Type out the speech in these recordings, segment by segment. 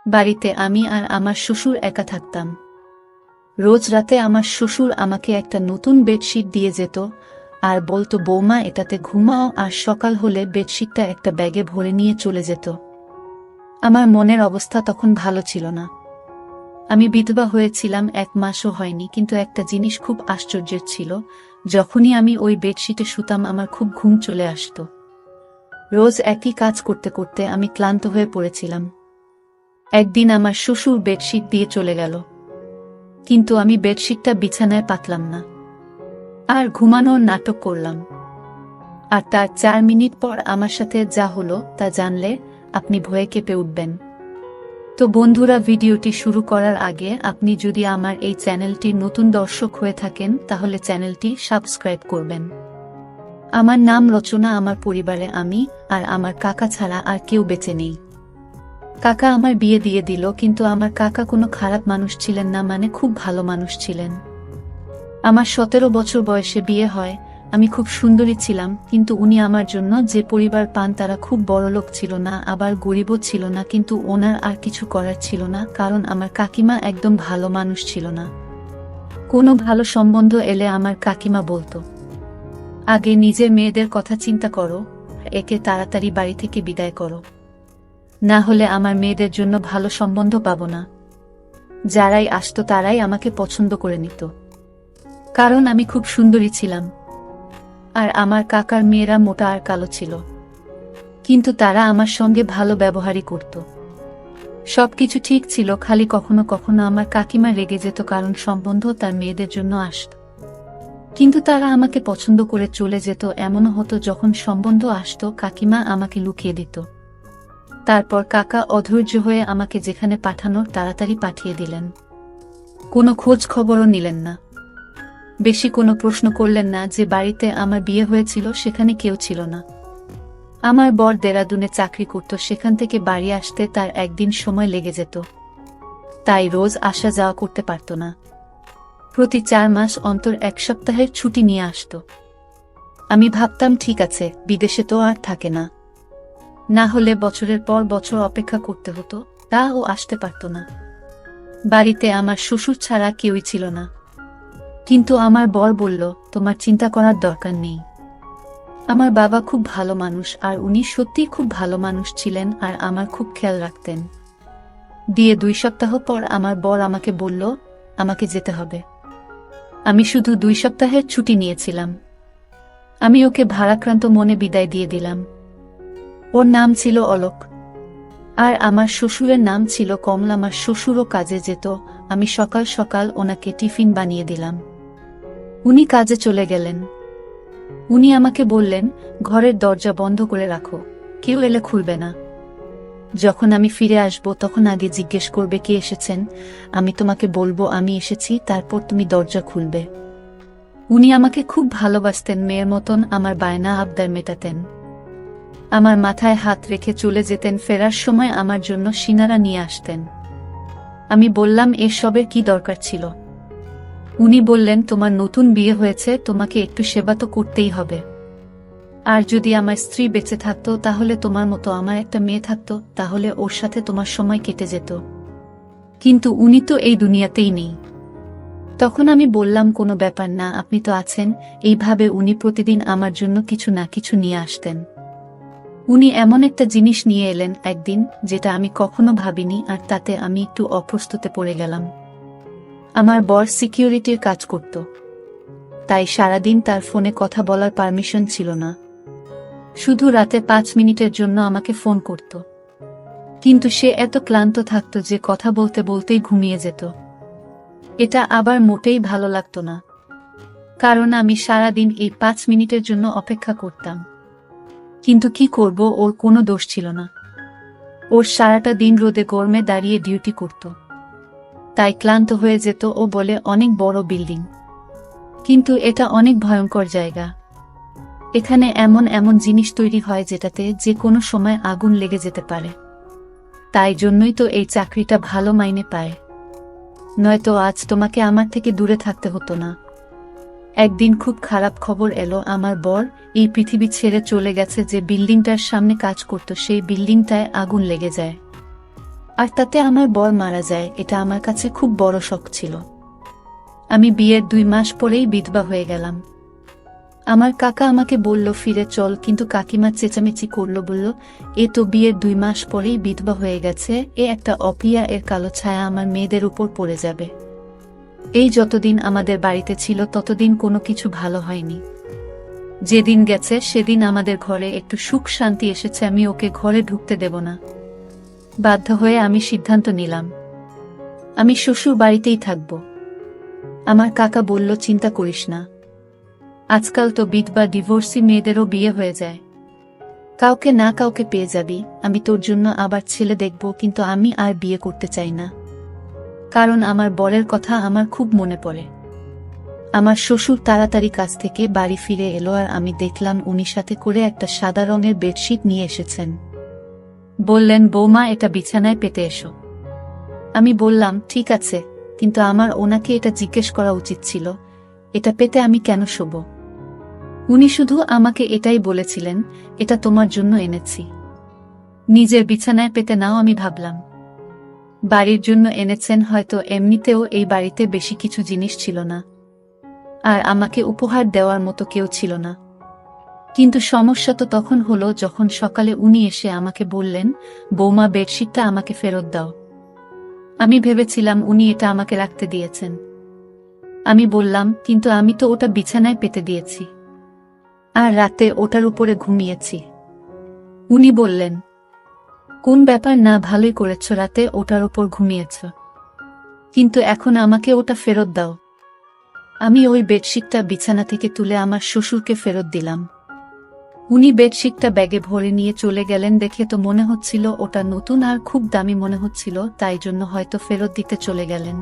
বাড়িতে আমি আর আমার শ্বশুর একা থাকতাম। রোজ রাতে আমার শ্বশুর আমাকে একটা নতুন বেডশিট দিয়ে যেত আর বলতো, বৌমা এটাতে ঘুমাও, আর সকাল হলে বেডশিটটা একটা ব্যাগে ভরে নিয়ে চলে যেত। আমার মনের অবস্থা তখন ভালো ছিল না। আমি বিধবা হয়েছিলাম, 1 মাসও হয়নি, কিন্তু একটা জিনিস খুব আশ্চর্যের ছিল, যখনই আমি ওই বেডশিটে শুতাম আমার খুব ঘুম চলে আসত। রোজ একই কাজ করতে করতে আমি ক্লান্ত হয়ে পড়েছিলাম। একদিন আমার শ্বশুর বেডশিট দিয়ে চলে গেল, কিন্তু আমি বেডশিটটা বিছানায় পাতলাম না, আর ঘুমানোর নাটক করলাম। আর তার 4 মিনিট পর আমার সাথে যা হলো তা জানলে আপনি ভয়ে কেঁপে উঠবেন। তো বন্ধুরা, ভিডিওটি শুরু করার আগে আপনি যদি আমার এই চ্যানেলটির নতুন দর্শক হয়ে থাকেন তাহলে চ্যানেলটি সাবস্ক্রাইব করবেন। আমার নাম রচনা। আমার পরিবারে আমি আর আমার কাকা ছাড়া আর কেউ বেঁচে নেই। কাকা আমার বিয়ে দিয়ে দিল, কিন্তু আমার কাকা কোনো খারাপ মানুষ ছিলেন না, মানে খুব ভালো মানুষ ছিলেন। আমার 17 বছর বয়সে বিয়ে হয়। আমি খুব সুন্দরী ছিলাম, কিন্তু উনি আমার জন্য যে পরিবার পান তারা খুব বড়লোক ছিল না, আবার গরিবও ছিল না, কিন্তু ওনার আর কিছু করার ছিল না, কারণ আমার কাকিমা একদম ভালো মানুষ ছিল না। কোনো ভালো সম্বন্ধ এলে আমার কাকিমা বলতো, আগে নিজের মেয়েদের কথা চিন্তা করো, একে তাড়াতাড়ি বাড়ি থেকে বিদায় করো, না হলে আমার মেয়েদের জন্য ভালো সম্বন্ধ পাবো না। যারাই আসতো তারাই আমাকে পছন্দ করে নিত, কারণ আমি খুব সুন্দরী ছিলাম। আর আমার কাকার মেয়েরা মোটা আর কালো ছিল, কিন্তু তারা আমার সঙ্গে ভালো ব্যবহারই করত। সবকিছু ঠিক ছিল, খালি কখনো কখনো আমার কাকিমা রেগে যেত, কারণ সম্বন্ধ তার মেয়েদের জন্য আসত, কিন্তু তারা আমাকে পছন্দ করে চলে যেত। এমনও হতো যখন সম্বন্ধ আসত কাকিমা আমাকে লুকিয়ে দিত। তারপর কাকা অধৈর্য হয়ে আমাকে যেখানে পাঠানোর তাড়াতাড়ি পাঠিয়ে দিলেন। কোনো খোঁজ খবরও নিলেন না, বেশি কোনো প্রশ্ন করলেন না। যে বাড়িতে আমার বিয়ে হয়েছিল সেখানে কেউ ছিল না। আমার বর দেরাদুনে চাকরি করত, সেখান থেকে বাড়ি আসতে তার একদিন সময় লেগে যেত, তাই রোজ আসা যাওয়া করতে পারত না। প্রতি 4 মাস অন্তর 1 সপ্তাহের ছুটি নিয়ে আসত। আমি ভাবতাম, ঠিক আছে, বিদেশে তো আর থাকে না, না হলে বছরের পর বছর অপেক্ষা করতে হতো, তা ও আসতে পারত না। বাড়িতে আমার শ্বশুর ছাড়া কেউই ছিল না, কিন্তু আমার বর বলল, তোমার চিন্তা করার দরকার নেই। আমার বাবা খুব ভালো মানুষ, আর উনি সত্যিই খুব ভালো মানুষ ছিলেন, আর আমার খুব খেয়াল রাখতেন। দিয়ে 2 সপ্তাহ পর আমার বর আমাকে বলল আমাকে যেতে হবে। আমি শুধু 2 সপ্তাহের ছুটি নিয়েছিলাম। আমি ওকে ভারাক্রান্ত মনে বিদায় দিয়ে দিলাম। ওর নাম ছিল অলোক, আর আমার শ্বশুরের নাম ছিল কমল। আমার শ্বশুরও কাজে যেত, আমি সকাল সকাল ওনাকে টিফিন বানিয়ে দিলাম। উনি কাজে চলে গেলেন। উনি আমাকে বললেন, ঘরের দরজা বন্ধ করে রাখো, কেউ এলে খুলবে না। যখন আমি ফিরে আসব তখন আগে জিজ্ঞেস করবে কে এসেছেন, আমি তোমাকে বলবো আমি এসেছি, তারপর তুমি দরজা খুলবে। উনি আমাকে খুব ভালোবাসতেন, মেয়ের মতন আমার বায়না আবদার মেটাতেন। আমার মাথায় হাত রেখে চলে যেতেন, ফেরার সময় আমার জন্য সিনারা নিয়ে আসতেন। আমি বললাম, এসবের কি দরকার ছিল? উনি বললেন, তোমার নতুন বিয়ে হয়েছে, তোমাকে একটু সেবা তো করতেই হবে। আর যদি আমার স্ত্রী বেঁচে থাকতো তাহলে তোমার মতো আমার একটা মেয়ে থাকতো, তাহলে ওর সাথে তোমার সময় কেটে যেত, কিন্তু উনি তো এই দুনিয়াতেই নেই। তখন আমি বললাম, কোনো ব্যাপার না, আপনি তো আছেন। এইভাবে উনি প্রতিদিন আমার জন্য কিছু না কিছু নিয়ে আসতেন। উনি এমন একটা জিনিস নিয়ে এলেন একদিন যেটা আমি কখনো ভাবিনি, আর তাতে আমি একটু অপ্রস্তুতে পড়ে গেলাম। আমার বর সিকিউরিটির কাজ করত, তাই সারাদিন তার ফোনে কথা বলার পারমিশন ছিল না। শুধু রাতে 5 মিনিটের জন্য আমাকে ফোন করত, কিন্তু সে এত ক্লান্ত থাকত যে কথা বলতে বলতেই ঘুমিয়ে যেত। এটা আবার মোটেই ভালো লাগতো না, কারণ আমি সারাদিন এই 5 মিনিটের জন্য অপেক্ষা করতাম। কিন্তু কি করব, ওর কোনো দোষ ছিল না। ওর সারাটা দিন রোদে গরমে দাঁড়িয়ে ডিউটি করত, তাই ক্লান্ত হয়ে যেত। ও বলে, অনেক বড় বিল্ডিং, কিন্তু এটা অনেক ভয়ঙ্কর জায়গা। এখানে এমন এমন জিনিস তৈরি হয় যেটাতে যে কোনো সময় আগুন লেগে যেতে পারে। তাই জন্যই তো এই চাকরিটা ভালো মাইনে পায়, নয়তো আজ তোমাকে আমার থেকে দূরে থাকতে হতো না। একদিন খুব খারাপ খবর এলো, আমার বর এই পৃথিবী ছেড়ে চলে গেছে। যে বিল্ডিংটার সামনে কাজ করত সেই বিল্ডিংটায় আগুন লেগে যায়। আর তাতে আমার বর মারা যায়, এটা আমার কাছে খুব বড় শক ছিল। আমি বিয়ের 2 মাস পরেই বিধবা হয়ে গেলাম। আমার কাকা আমাকে বলল ফিরে চল, কিন্তু কাকিমা চেঁচামেচি করল, বলল এ তো বিয়ের 2 মাস পরেই বিধবা হয়ে গেছে, এ একটা অপ্রিয়া, এর কালো ছায়া আমার মেয়েদের উপর পড়ে যাবে। এই যতদিন আমাদের বাড়িতে ছিল ততদিন কোনো কিছু ভালো হয়নি। যেদিন গেছে সেদিন আমাদের ঘরে একটু সুখ শান্তি এসেছে, আমি ওকে ঘরে ঢুকতে দেব না। বাধ্য হয়ে আমি সিদ্ধান্ত নিলাম আমি শ্বশুর বাড়িতেই থাকব। আমার কাকা বলল চিন্তা করিস না, আজকাল তো বিধবা ডিভোর্সি মেয়েদেরও বিয়ে হয়ে যায়, কাউকে না কাউকে পেয়ে যাবি। আমি তোর জন্য আবার ছেলে দেখব, কিন্তু আমি আর বিয়ে করতে চাই না, কারণ আমার বরের কথা আমার খুব মনে পড়ে। আমার শ্বশুর তাড়াতাড়ি কাছ থেকে বাড়ি ফিরে এলো, আর আমি দেখলাম উনি সাথে করে একটা সাদা রঙের বেডশিট নিয়ে এসেছেন। বললেন বৌমা, এটা বিছানায় পেতে এসো। আমি বললাম ঠিক আছে, কিন্তু আমার ওনাকে এটা জিজ্ঞেস করা উচিত ছিল, এটা পেতে আমি কেন শোব। উনি শুধু আমাকে এটাই বলেছিলেন, এটা তোমার জন্য এনেছি, নিজের বিছানায় পেতে নাও। আমি ভাবলাম বাড়ির জন্য এনেছেন, হয়তো এমনিতেও এই বাড়িতে বেশি কিছু জিনিস ছিল না, আর আমাকে উপহার দেওয়ার মতো কেউ ছিল না। কিন্তু সমস্যা তো তখন হলো যখন সকালে উনি এসে আমাকে বললেন, বৌমা বেডশিটটা আমাকে ফেরত দাও। আমি ভেবেছিলাম উনি এটা আমাকে রাখতে দিয়েছেন। আমি বললাম কিন্তু আমি তো ওটা বিছানায় পেতে দিয়েছি, আর রাতে ওটার উপরে ঘুমিয়েছি। উনি বললেন কোন ব্যাপার না, ভালোই করেছ, রাতে ওটার উপর ঘুমিয়েছ, কিন্তু এখন আমাকে ওটা ফেরত দাও। আমি ওই বেডশিটটা বিছানা থেকে তুলে আমার শ্বশুরকে ফেরত দিলাম। উনি বেডশিটটা ব্যাগে ভরে নিয়ে চলে গেলেন। দেখে তো মনে হচ্ছিল ওটা নতুন আর খুব দামি মনে হচ্ছিল, তাই জন্য হয়তো ফেরত দিতে চলে গেলেন।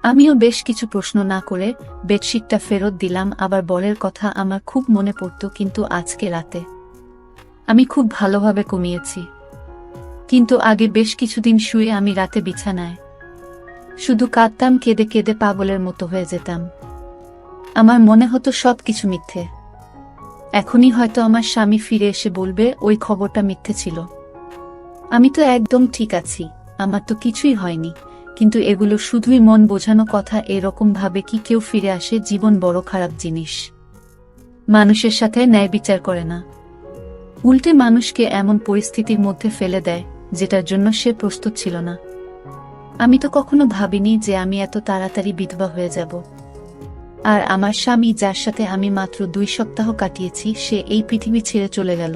আমিও বেশ কিছু প্রশ্ন না করে বেডশিটটা ফেরত দিলাম। আবার বরের কথা আমার খুব মনে পড়ত, কিন্তু আজকে রাতে আমি খুব ভালোভাবে ঘুমিয়েছি। কিন্তু আগে বেশ কিছুদিন শুয়ে আমি রাতে বিছানায় শুধু কাঁদতাম, কেঁদে কেঁদে পাগলের মতো হয়ে যেতাম। আমার মনে হতো সব কিছু মিথ্যে। এখনই হয়তো আমার স্বামী ফিরে এসে বলবে ওই খবরটা মিথ্যে ছিল, আমি তো একদম ঠিক আছি, আমার তো কিছুই হয়নি। কিন্তু এগুলো শুধুই মন বোঝানো কথা। এরকম ভাবে কি কেউ ফিরে আসে? জীবন বড় খারাপ জিনিস, মানুষের সাথে ন্যায় বিচার করে না, উল্টে মানুষকে এমন পরিস্থিতির মধ্যে ফেলে দেয় যেটার জন্য সে প্রস্তুত ছিল না। আমি তো কখনো ভাবিনি যে আমি এত তাড়াতাড়ি বিধবা হয়ে যাব। আর আমার স্বামী, যার সাথে আমি মাত্র 2 সপ্তাহ কাটিয়েছি, সে এই পৃথিবী ছেড়ে চলে গেল।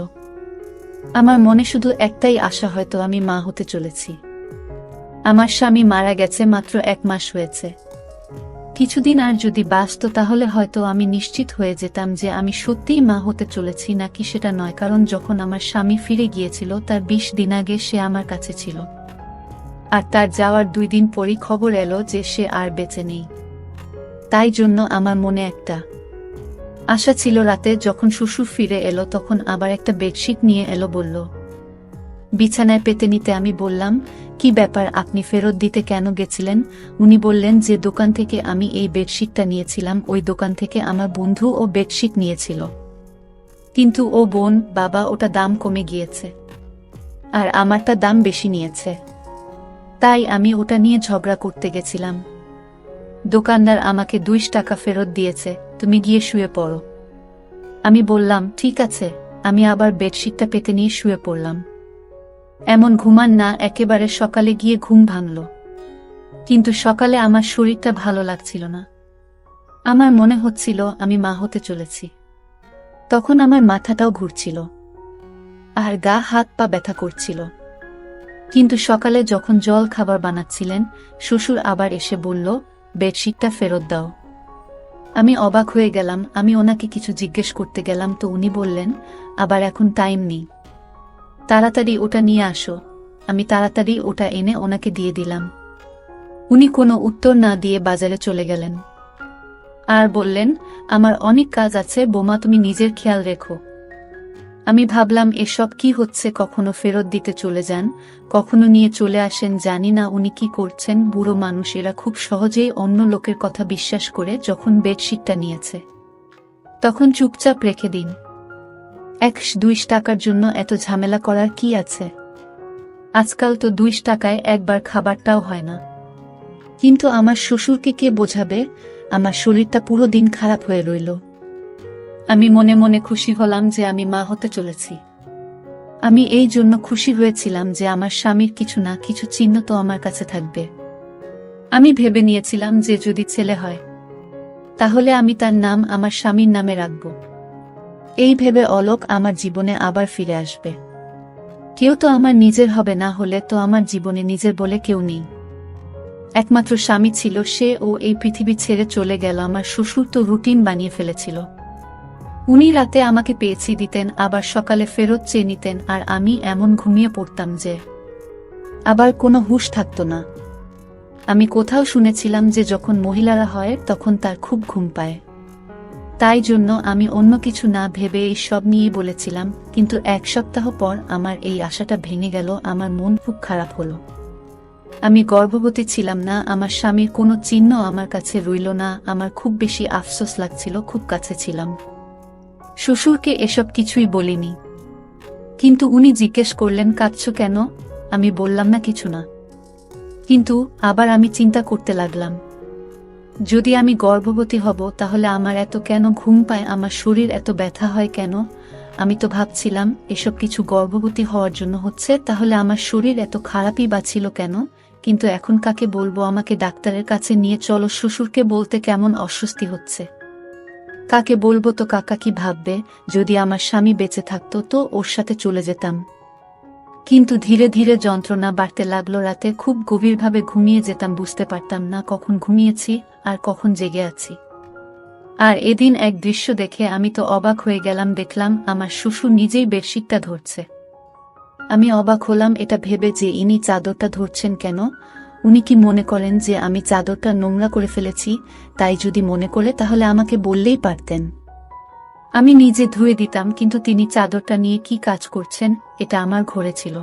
আমার মনে শুধু একটাই আশা, হয়তো আমি মা হতে চলেছি। আমার স্বামী মারা গেছে মাত্র 1 মাস হয়েছে। কিছুদিন আর যদি বাঁচত তাহলে হয়তো আমি নিশ্চিত হয়ে যেতাম যে আমি সত্যিই মা হতে চলেছি নাকি সেটা নয়। কারণ যখন আমার স্বামী ফিরে গিয়েছিল তার 20 দিন আগে সে আমার কাছে ছিল, আর তার যাওয়ার 2 দিন পরই খবর এলো যে সে আর বেঁচে নেই। তাই জন্য আমার মনে একটা আশা ছিল। রাতে যখন শ্বশুর ফিরে এলো তখন আবার একটা বেডশিট নিয়ে এলো, বলল বিছানায় পেতে নিতে। আমি বললাম কি ব্যাপার, আপনি ফেরত দিতে কেন গেছিলেন? উনি বললেন যে দোকান থেকে আমি এই বেডশিটটা নিয়েছিলাম, ওই দোকান থেকে আমার বন্ধু ও বেডশিট নিয়েছিল, কিন্তু ও বোন বাবা ওটা দাম কমে গিয়েছে, আর আমারটা দাম বেশি নিয়েছে, তাই আমি ওটা নিয়ে ঝগড়া করতে গেছিলাম। দোকানদার আমাকে 2 টাকা ফেরত দিয়েছে, তুমি গিয়ে শুয়ে পড়ো। আমি বললাম ঠিক আছে। আমি আবার বেডশিটটা পেতে নিয়ে শুয়ে পড়লাম। এমন ঘুমান না, একেবারে সকালে গিয়ে ঘুম ভাঙল। কিন্তু সকালে আমার শরীরটা ভালো লাগছিল না। আমার মনে হচ্ছিল আমি মা হতে চলেছি। তখন আমার মাথাটাও ঘুরছিল, আর গা হাত পা ব্যথা করছিল। কিন্তু সকালে যখন জল খাবার বানাচ্ছিলেন, শ্বশুর আবার এসে বলল বেডশিটটা ফেরত দাও। আমি অবাক হয়ে গেলাম। আমি ওনাকে কিছু জিজ্ঞেস করতে গেলাম তো উনি বললেন আবার এখন টাইম নেই, তাড়াতাড়ি ওটা নিয়ে আসো। আমি তাড়াতাড়ি ওটা এনে ওনাকে দিয়ে দিলাম। উনি কোনো উত্তর না দিয়ে বাজারে চলে গেলেন আর বললেন আমার অনেক কাজ আছে বোমা, তুমি নিজের খেয়াল রেখো। আমি ভাবলাম এসব কি হচ্ছে, কখনো ফেরত দিতে চলে যান, কখনো নিয়ে চলে আসেন, জানি না উনি কি করছেন। বুড়ো মানুষ, এরা খুব সহজেই অন্য লোকের কথা বিশ্বাস করে। যখন বেডশিটটা নিয়েছে তখন চুপচাপ রেখে দিন। 1-2 টাকার জন্য এত ঝামেলা করার কি আছে? আজকাল তো ২ টাকায় একবার খাবারটাও হয় না। কিন্তু আমার শ্বশুরকে কে বোঝাবে? আমার শরীরটা পুরো দিন খারাপ হয়ে রইল। আমি মনে মনে খুশি হলাম যে আমি মা হতে চলেছি। আমি এই জন্য খুশি হয়েছিলাম যে আমার স্বামীর কিছু না কিছু চিহ্ন তো আমার কাছে থাকবে। আমি ভেবে নিয়েছিলাম যে যদি ছেলে হয় তাহলে আমি তার নাম আমার স্বামীর নামে রাখব। এই ভেবে অলোক আমার জীবনে আবার ফিরে আসবে। কেউ তো আমার নিজের হবে, না হলে তো আমার জীবনে নিজের বলে কেউ নেই। একমাত্র স্বামী ছিল সে, ও এই পৃথিবী ছেড়ে চলে গেল। আমার শ্বশুর তো রুটিন বানিয়ে ফেলেছিল। উনি রাতে আমাকে পেয়েছি দিতেন, আবার সকালে ফেরত চেয়ে নিতেন, আর আমি এমন ঘুমিয়ে পড়তাম যে আবার কোনো হুঁশ থাকতো না। আমি কোথাও শুনেছিলাম যে যখন মহিলারা হয় তখন তার খুব ঘুম পায়। তাই জন্য আমি অন্য কিছু না ভেবে এই সব নিয়েই বলেছিলাম। কিন্তু 1 সপ্তাহ পর আমার এই আশাটা ভেঙে গেল। আমার মন খুব খারাপ হলো। আমি গর্ভবতী ছিলাম না, আমার স্বামীর কোনো চিহ্ন আমার কাছে রইল না। আমার খুব বেশি আফসোস লাগছিল, খুব কাছে ছিলাম। শ্বশুরকে এসব কিছুই বলিনি, কিন্তু উনি জিজ্ঞেস করলেন কাঁদছো কেন? আমি বললাম না কিছু না। কিন্তু আবার আমি চিন্তা করতে লাগলাম, যদি আমি গর্ভবতী হব তাহলে আমার এত কেন ঘুম পায়, আমার শরীর এত ব্যথা হয় কেন? আমি তো ভাবছিলাম এসব কিছু গর্ভবতী হওয়ার জন্য হচ্ছে, তাহলে আমার শরীর এত খারাপই বা ছিল কেন? কিন্তু এখন কাকে বলবো? আমাকে ডাক্তারের কাছে নিয়ে চলো। শ্বশুরকে বলতে কেমন অস্বস্তি হচ্ছে। কাকে বলবো? তো কাকা কি ভাববে? যদি আমার স্বামী বেঁচে থাকতো তো ওর সাথে চলে যেতাম। কিন্তু ধীরে ধীরে যন্ত্রণা বাড়তে লাগলো। রাতে খুব গভীরভাবে ঘুমিয়ে যেতাম, বুঝতে পারতাম না কখন ঘুমিয়েছি আর কখন জেগে আছি। আর এদিন এক দৃশ্য দেখে আমি তো অবাক হয়ে গেলাম। দেখলাম আমার শ্বশুর নিজেই বেডশিটটা ধরছে। আমি অবাক হলাম এটা ভেবে যে ইনি চাদরটা ধরছেন কেন? উনি কি মনে করেন যে আমি চাদরটা নোংরা করে ফেলেছি? তাই যদি মনে করে তাহলে আমাকে বললেই পারতেন, আমি নিজে ধুয়ে দিতাম। কিন্তু তিনি চাদরটা নিয়ে কি কাজ করছেন? এটা আমার ঘরে ছিল।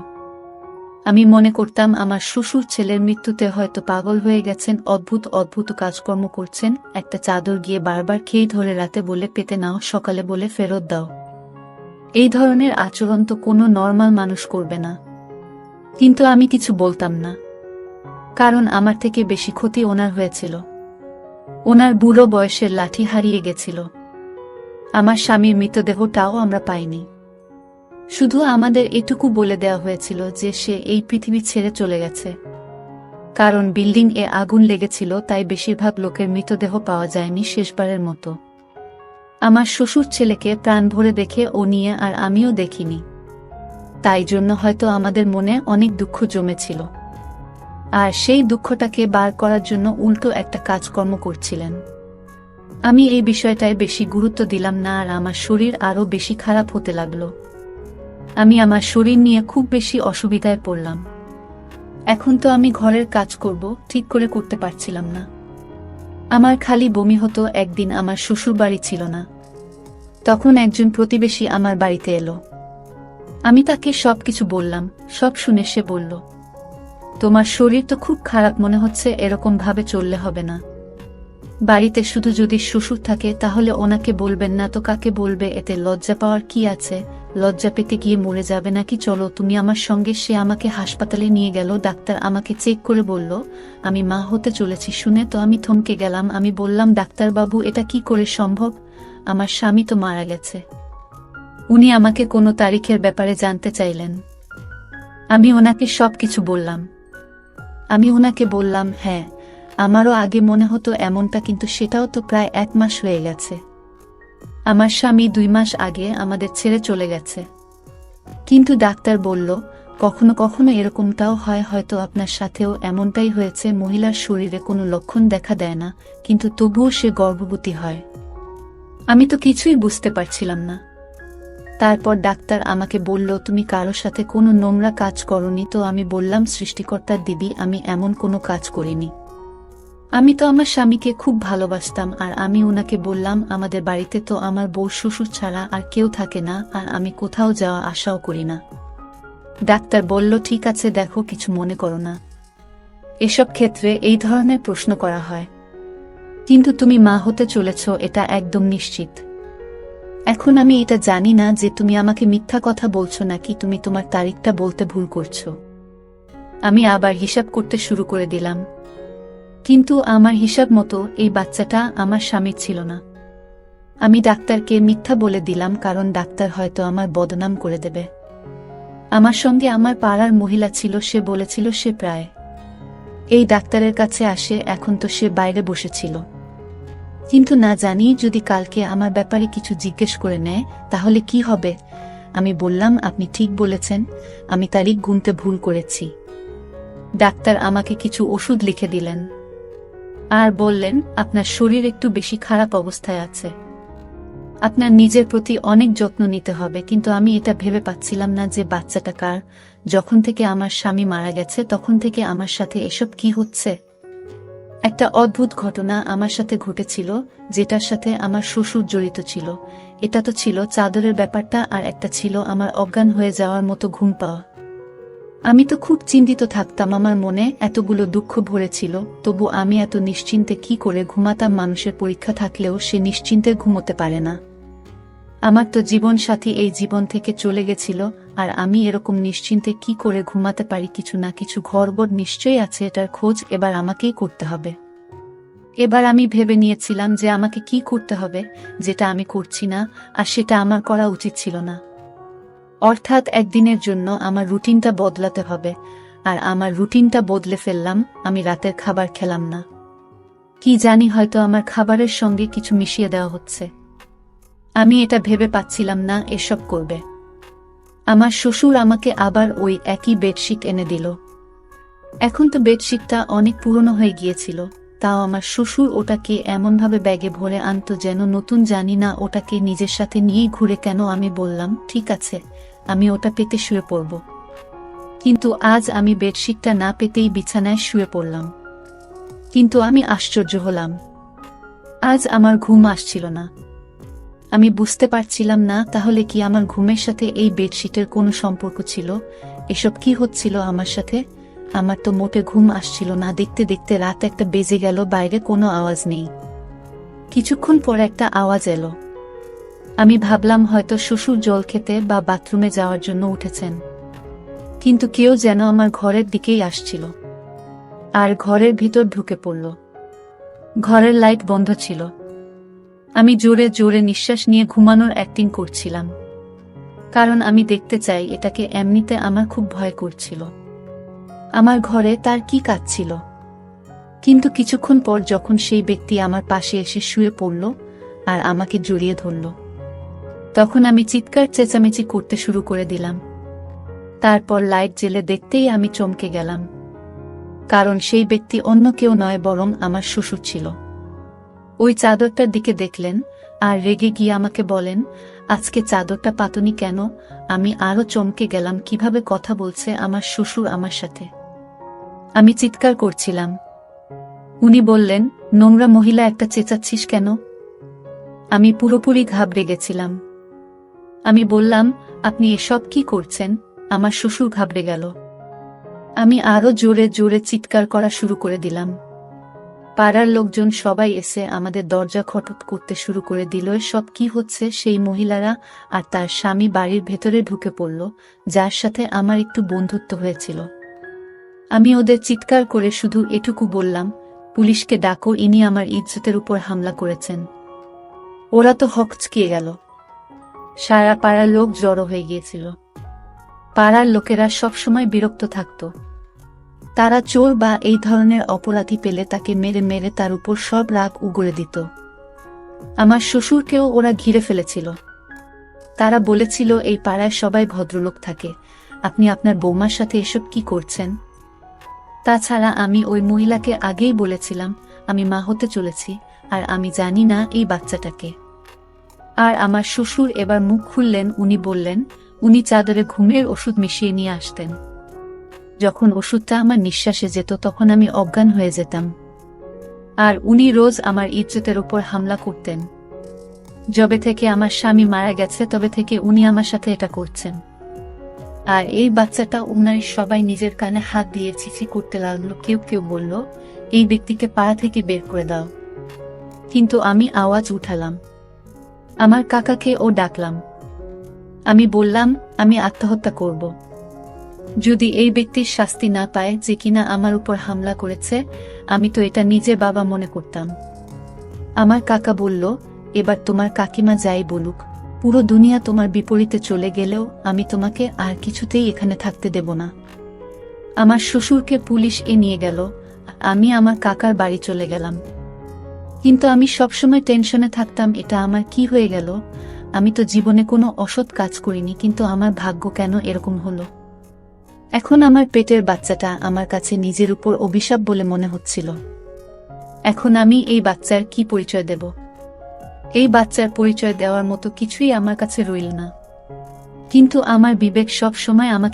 আমি মনে করতাম আমার শ্বশুর ছেলের মৃত্যুতে হয়তো পাগল হয়ে গেছেন, অদ্ভুত অদ্ভুত কাজকর্ম করছেন। একটা চাদর গিয়ে বারবার খেয়ে ধরে রাতে বলে পেতে নাও, সকালে বলে ফেরত দাও। এই ধরনের আচরণ তো কোনো নর্মাল মানুষ করবে না। কিন্তু আমি কিছু বলতাম না, কারণ আমার থেকে বেশি ক্ষতি ওনার হয়েছিল। ওনার বুড়ো বয়সের লাঠি হারিয়ে গেছিল। আমার স্বামীর মৃতদেহটাও আমরা পাইনি। শুধু আমাদের এটুকু বলে দেওয়া হয়েছিল যে সে এই পৃথিবী ছেড়ে চলে গেছে। কারণ বিল্ডিং এ আগুন লেগেছিল, তাই বেশিরভাগ লোকের মৃতদেহ পাওয়া যায়নি শেষবারের মতো। আমার শ্বশুর ছেলেকে প্রাণ ভরে দেখে ও নিয়ে আর আমিও দেখিনি। তাই জন্য হয়তো আমাদের মনে অনেক দুঃখ জমেছিল, আর সেই দুঃখটাকে বার করার জন্য উল্টো একটা কাজকর্ম করছিলেন। আমি এই বিষয়টায় বেশি গুরুত্ব দিলাম না, আর আমার শরীর আরো বেশি খারাপ হতে লাগলো। আমি আমার শরীর নিয়ে খুব বেশি অসুবিধায় পড়লাম। এখন তো আমি ঘরের কাজ করব ঠিক করে করতে পারছিলাম না। আমার খালি বমি হতো। একদিন আমার শ্বশুর বাড়ি ছিল না, তখন একজন প্রতিবেশী আমার বাড়িতে এলো। আমি তাকে সবকিছু বললাম। সব শুনে সে বলল, তোমার শরীর তো খুব খারাপ, মনে হচ্ছে এরকম ভাবে চললে হবে না। বাড়িতে শুধু যদি শ্বশুর থাকে তাহলে ওনাকে বলবেন না তো কাকে বলবে? এতে লজ্জা পাওয়ার কি আছে? লজ্জা পেতে গিয়ে মরে যাবে নাকি? চলো তুমি আমার সঙ্গে। সে আমাকে হাসপাতালে নিয়ে গেল। ডাক্তার আমাকে চেক করে বলল আমি মা হতে চলেছি। শুনে তো আমি থমকে গেলাম। আমি বললাম, ডাক্তারবাবু এটা কি করে সম্ভব? আমার স্বামী তো মারা গেছে। উনি আমাকে কোনো তারিখের ব্যাপারে জানতে চাইলেন। আমি ওনাকে সবকিছু বললাম। আমি ওনাকে বললাম, হ্যাঁ আমারও আগে মনে হতো এমনটা, কিন্তু সেটাও তো প্রায় 1 মাস হয়ে গেছে। আমার স্বামী 2 মাস আগে আমাদের ছেড়ে চলে গেছে। কিন্তু ডাক্তার বলল কখনো কখনো এরকমটাও হয়, হয়তো আপনার সাথেও এমনটাই হয়েছে। মহিলার শরীরে কোনো লক্ষণ দেখা দেয় না, কিন্তু তবুও সে গর্ভবতী হয়। আমি তো কিছুই বুঝতে পারছিলাম না। তারপর ডাক্তার আমাকে বলল, তুমি কারোর সাথে কোনো নোংরা কাজ করনি তো? আমি বললাম, সৃষ্টিকর্তার দিদি আমি এমন কোনো কাজ করিনি। আমি তো আমার স্বামীকে খুব ভালোবাসতাম। আর আমি ওনাকে বললাম, আমাদের বাড়িতে তো আমার বউ শ্বশুর ছাড়া আর কেউ থাকে না, আর আমি কোথাও যাওয়া আশাও করি না। ডাক্তার বলল, ঠিক আছে দেখো, কিছু মনে করো না। এসব ক্ষেত্রে এই ধরনের প্রশ্ন করা হয়। কিন্তু তুমি মা হতে চলেছ এটা একদম নিশ্চিত। এখন আমি এটা জানি না যে তুমি আমাকে মিথ্যা কথা বলছো নাকি তুমি তোমার তারিখটা বলতে ভুল করছো। আমি আবার হিসাব করতে শুরু করে দিলাম। কিন্তু আমার হিসাব মতো এই বাচ্চাটা আমার স্বামীর ছিল না। আমি ডাক্তারকে মিথ্যা বলে দিলাম, কারণ ডাক্তার হয়তো আমার বদনাম করে দেবে। আমার সঙ্গে আমার পাড়ার মহিলা ছিল, সে বলেছিল সে প্রায় এই ডাক্তারের কাছে আসে, এখন তো সে বাইরে বসেছিল। কিন্তু না জানি যদি কালকে আমার ব্যাপারে কিছু জিজ্ঞেস করে নেয় তাহলে কি হবে। আমি বললাম, আপনি ঠিক বলেছেন, আমি তারিখ গুনতে ভুল করেছি। ডাক্তার আমাকে কিছু ওষুধ লিখে দিলেন আর বললেন, আপনার শরীর একটু বেশি খারাপ অবস্থায় আছে, আপনার নিজের প্রতি অনেক যত্ন নিতে হবে। কিন্তু আমি এটা ভেবে পাচ্ছিলাম না যে বাচ্চাটা কার। যখন থেকে আমার স্বামী মারা গেছে তখন থেকে আমার সাথে এসব কি হচ্ছে। একটা অদ্ভুত ঘটনা আমার সাথে ঘটেছিল, যেটার সাথে আমার শ্বশুর জড়িত ছিল। এটা তো ছিল চাদরের ব্যাপারটা, আর একটা ছিল আমার অজ্ঞান হয়ে যাওয়ার মতো ঘুম পাওয়া। আমি তো খুব চিন্তিত থাকতাম, আমার মনে এতগুলো দুঃখ ভরেছিল, তবু আমি এত নিশ্চিন্তে কি করে ঘুমাতাম। মানুষের পরীক্ষা থাকলেও সে নিশ্চিন্তে ঘুমোতে পারে না। আমার তো জীবন সাথী এই জীবন থেকে চলে গেছিল, আর আমি এরকম নিশ্চিন্তে কি করে ঘুমাতে পারি। কিছু না কিছু গড়বড় নিশ্চয়ই আছে, এটার খোঁজ এবার আমাকেই করতে হবে। এবার আমি ভেবে নিয়েছিলাম যে আমাকে কি করতে হবে, যেটা আমি করছি না, আর সেটা আমার করা উচিত ছিল না। অর্থাৎ একদিনের জন্য আমার রুটিনটা বদলাতে হবে। আর আমার রুটিনটা বদলে ফেললাম, আমি রাতের খাবার খেলাম না। কি জানি, হয়তো আমার খাবারের সঙ্গে কিছু মিশিয়ে দেওয়া হচ্ছে। আমি এটা ভেবে পাচ্ছিলাম না এসব করবে। আমার শ্বশুর আমাকে আবার ওই একই বেডশিট এনে দিল। এখন তো বেডশিটটা অনেক পুরনো হয়ে গিয়েছিল, তাও আমার শ্বশুর ওটাকে এমনভাবে ব্যাগে ভরে আনতো যেন নতুন। জানি না ওটাকে নিজের সাথে নিয়েই ঘুরে কেন। আমি বললাম, ঠিক আছে, আমি ওটা পেতে শুয়ে পড়ব। কিন্তু আজ আমি বেডশিটটা না পেতেই বিছানায় শুয়ে পড়লাম। কিন্তু আমি আশ্চর্য হলাম, আজ আমার ঘুম আসছিল না। আমি বুঝতে পারছিলাম না তাহলে কি আমার ঘুমের সাথে এই বেডশিটের কোনো সম্পর্ক ছিল। এসব কি হচ্ছিল আমার সাথে? আমার তো মোটে ঘুম আসছিল না। দেখতে দেখতে রাত একটা বেজে গেল, বাইরে কোনো আওয়াজ নেই। কিছুক্ষণ পর একটা আওয়াজ এলো। আমি ভাবলাম হয়তো শ্বশুর জল খেতে বা বাথরুমে যাওয়ার জন্য উঠেছেন। কিন্তু কেউ যেন আমার ঘরের দিকেই আসছিল আর ঘরের ভিতর ঢুকে পড়ল। ঘরের লাইট বন্ধ ছিল। আমি জোরে জোরে নিঃশ্বাস নিয়ে ঘুমানোর অ্যাক্টিং করছিলাম, কারণ আমি দেখতে চাই এটাকে। এমনিতে আমার খুব ভয় করছিল, আমার ঘরে তার কি কাজ ছিল। কিন্তু কিছুক্ষণ পর যখন সেই ব্যক্তি আমার পাশে এসে শুয়ে পড়ল আর আমাকে জড়িয়ে ধরল, তখন আমি চিৎকার চেঁচামেচি করতে শুরু করে দিলাম। তারপর লাইট জ্বেলে দেখতেই আমি চমকে গেলাম, কারণ সেই ব্যক্তি অন্য কেউ নয়, বরং আমার শ্বশুর ছিল। ওই চাদরটার দিকে দেখলেন আর রেগে গিয়ে আমাকে বলেন, আজকে চাদরটা পাতনি কেন? আমি আরো চমকে গেলাম, কিভাবে কথা বলছে আমার শ্বশুর আমার সাথে। আমি চিৎকার করছিলাম। উনি বললেন, নোংরা মহিলা একটা, চেঁচাচ্ছিস কেন? আমি পুরোপুরি ঘাবড়ে গেছিলাম। আমি বললাম, আপনি এসব কি করছেন? আমার শ্বশুর ঘাবড়ে গেল। আমি আরো জোরে জোরে চিৎকার করা শুরু করে দিলাম। পাড়ার লোকজন সবাই এসে আমাদের দরজা খটখট করতে শুরু করে দিল। সব কি হচ্ছে? সেই মহিলারা আর তার স্বামী বাড়ির ভেতরে ঢুকে পড়ল, যার সাথে আমার একটু বন্ধুত্ব হয়েছিল। আমি ওদের চিৎকার করে শুধু এটুকু বললাম, পুলিশকে ডাকো, ইনি আমার ইজ্জতের উপর হামলা করেছেন। ওরা তো হকচকিয়ে গেল। সারা পাড়ার লোক জড়ো হয়ে গিয়েছিল। পাড়ার লোকেরা সবসময় বিরক্ত থাকত। তারা চোর বা এই ধরনের অপরাধী পেলে তাকে মেরে মেরে তার উপর সব রাগ উগরে দিত। আমার শ্বশুরকেও ওরা ঘিরে ফেলেছিল। তারা বলেছিল, এই পাড়ায় সবাই ভদ্রলোক থাকে, আপনি আপনার বৌমার সাথে এসব কি করছেন? তাছাড়া আমি ওই মহিলাকে আগেই বলেছিলাম আমি মা হতে চলেছি, আর আমি জানি না এই বাচ্চাটাকে। আর আমার শ্বশুর এবার মুখ খুললেন। উনি বললেন, উনি চাদরে ঘুমের ওষুধ মিশিয়ে নিয়ে আসতেন। যখন ওষুধটা আমার নিঃশ্বাসে যেত তখন আমি অজ্ঞান হয়ে যেতাম। আর উনি রোজ আমার ইজ্জতের উপর হামলা করতেন। যবে থেকে আমার স্বামী মারা গেছে তবে থেকে উনি আমার সাথে এটা করছেন। আর এই বাচ্চাটা, উনার সবাই নিজের কানে হাত দিয়ে ছিছি করতে লাগলো। কেউ কেউ বলল, এই ব্যক্তিকে পাড়া থেকে বের করে দাও। কিন্তু আমি আওয়াজ উঠালাম, আমার কাকাকে ও ডাকলাম। আমি বললাম, আমি আত্মহত্যা করব। যদি এই ব্যক্তির শাস্তি না পায় যে কিনা আমার উপর হামলা করেছে, আমি তো এটা নিজে বাবা মনে করতাম। আমার কাকা বলল, এবার তোমার কাকিমা যাই বলুক, পুরো দুনিয়া তোমার বিপরীতে চলে গেলেও আমি তোমাকে আর কিছুতেই এখানে থাকতে দেব না। আমার শ্বশুরকে পুলিশ নিয়ে গেল, আমি আমার কাকার বাড়ি চলে গেলাম। কিন্তু আমি সবসময় টেনশনে থাকতাম, এটা আমার কি হয়ে গেল? আমি তো জীবনে কোনো অসৎ কাজ করিনি, কিন্তু আমার ভাগ্য কেন এরকম হলো? এখন আমার পেটের বাচ্চাটা আমার কাছে নিজের উপর অভিশাপ বলে মনে হচ্ছিল। এখন আমি এই বাচ্চার কি পরিচয় দেব? এই বাচ্চার পরিচয় দেওয়ার মতো কিছুই আমার কাছে রইল না। কিন্তু আমার বিবেক সব সময় আমাকে